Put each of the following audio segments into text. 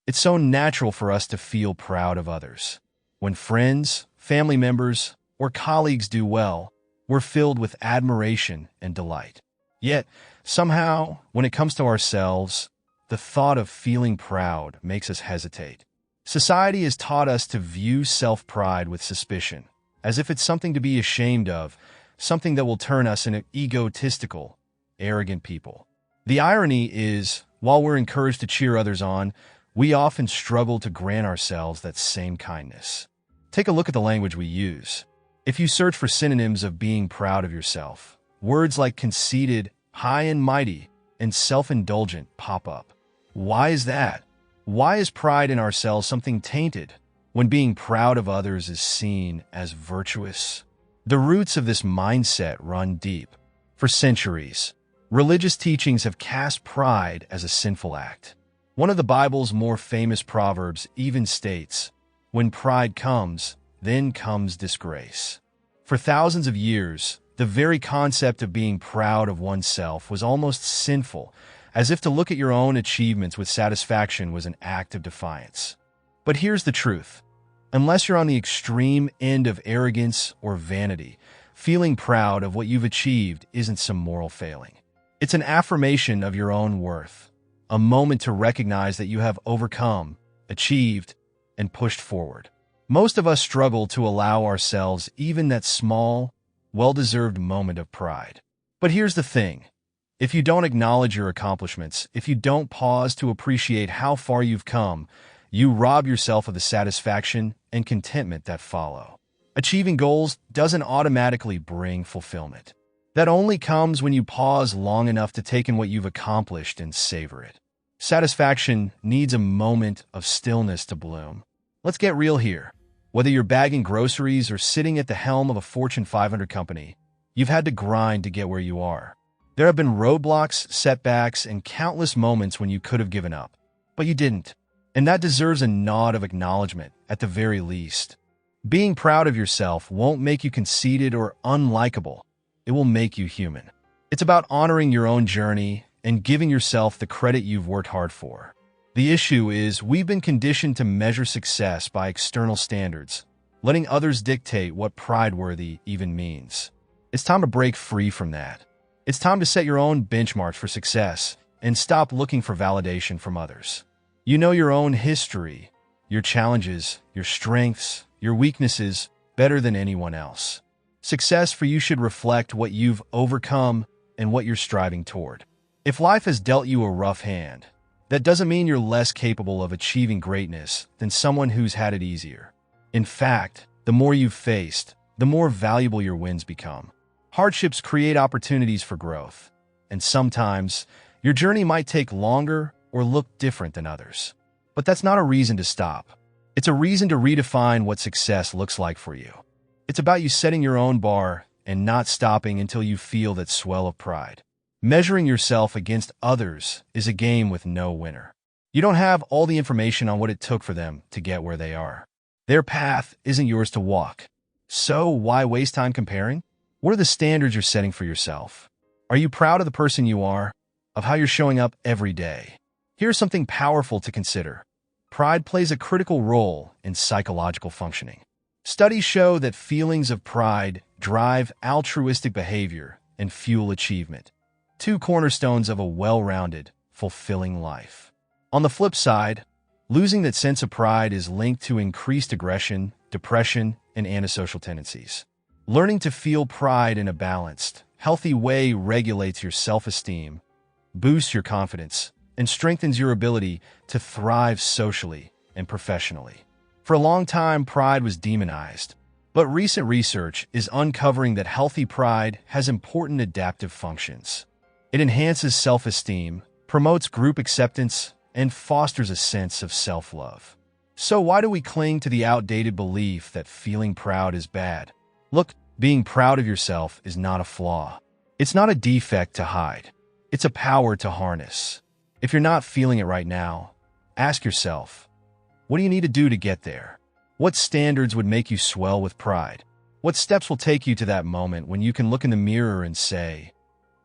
It's so natural for us to feel proud of others. When friends, family members, or colleagues do well, we're filled with admiration and delight. Yet, somehow, when it comes to ourselves, the thought of feeling proud makes us hesitate. Society has taught us to view self-pride with suspicion, as if it's something to be ashamed of, something that will turn us into egotistical, arrogant people. The irony is, while we're encouraged to cheer others on, we often struggle to grant ourselves that same kindness. Take a look at the language we use. If you search for synonyms of being proud of yourself, words like conceited, high and mighty, and self-indulgent pop up. Why is that? Why is pride in ourselves something tainted, when being proud of others is seen as virtuous? The roots of this mindset run deep. For centuries, religious teachings have cast pride as a sinful act. One of the Bible's more famous proverbs even states, "When pride comes, then comes disgrace." For thousands of years, the very concept of being proud of oneself was almost sinful, as if to look at your own achievements with satisfaction was an act of defiance. But here's the truth. Unless you're on the extreme end of arrogance or vanity, feeling proud of what you've achieved isn't some moral failing. It's an affirmation of your own worth, a moment to recognize that you have overcome, achieved, and pushed forward. Most of us struggle to allow ourselves even that small, well-deserved moment of pride. But here's the thing. If you don't acknowledge your accomplishments, if you don't pause to appreciate how far you've come, you rob yourself of the satisfaction and contentment that follow. Achieving goals doesn't automatically bring fulfillment. That only comes when you pause long enough to take in what you've accomplished and savor it. Satisfaction needs a moment of stillness to bloom. Let's get real here. Whether you're bagging groceries or sitting at the helm of a Fortune 500 company, you've had to grind to get where you are. There have been roadblocks, setbacks, and countless moments when you could have given up. But you didn't. And that deserves a nod of acknowledgement, at the very least. Being proud of yourself won't make you conceited or unlikable. It will make you human. It's about honoring your own journey and giving yourself the credit you've worked hard for. The issue is we've been conditioned to measure success by external standards, letting others dictate what pride-worthy even means. It's time to break free from that. It's time to set your own benchmarks for success and stop looking for validation from others. You know your own history, your challenges, your strengths, your weaknesses better than anyone else. Success for you should reflect what you've overcome and what you're striving toward. If life has dealt you a rough hand, that doesn't mean you're less capable of achieving greatness than someone who's had it easier. In fact, the more you've faced, the more valuable your wins become. Hardships create opportunities for growth, and sometimes your journey might take longer or look different than others. But that's not a reason to stop. It's a reason to redefine what success looks like for you. It's about you setting your own bar and not stopping until you feel that swell of pride. Measuring yourself against others is a game with no winner. You don't have all the information on what it took for them to get where they are. Their path isn't yours to walk. So why waste time comparing? What are the standards you're setting for yourself? Are you proud of the person you are, of how you're showing up every day? Here's something powerful to consider. Pride plays a critical role in psychological functioning. Studies show that feelings of pride drive altruistic behavior and fuel achievement, two cornerstones of a well-rounded, fulfilling life. On the flip side, losing that sense of pride is linked to increased aggression, depression, and antisocial tendencies. Learning to feel pride in a balanced, healthy way regulates your self-esteem, boosts your confidence, and strengthens your ability to thrive socially and professionally. For a long time, pride was demonized, but recent research is uncovering that healthy pride has important adaptive functions. It enhances self-esteem, promotes group acceptance, and fosters a sense of self-love. So why do we cling to the outdated belief that feeling proud is bad? Look, being proud of yourself is not a flaw. It's not a defect to hide. It's a power to harness. If you're not feeling it right now, ask yourself, what do you need to do to get there? What standards would make you swell with pride? What steps will take you to that moment when you can look in the mirror and say,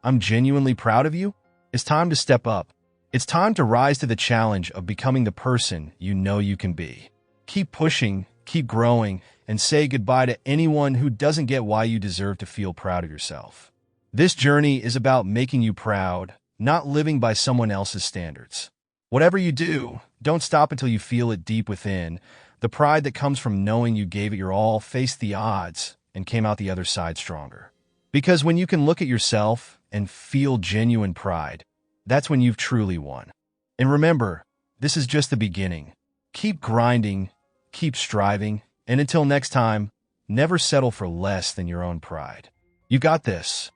I'm genuinely proud of you? It's time to step up, It's time to rise to the challenge of becoming the person you know you can be. Keep pushing, keep growing, and say goodbye to anyone who doesn't get why you deserve to feel proud of yourself. This journey is about making you proud, not living by someone else's standards. Whatever you do, don't stop until you feel it deep within. The pride that comes from knowing you gave it your all, faced the odds, and came out the other side stronger. Because when you can look at yourself and feel genuine pride, that's when you've truly won. And remember, this is just the beginning. Keep grinding, keep striving, and until next time, never settle for less than your own pride. You got this.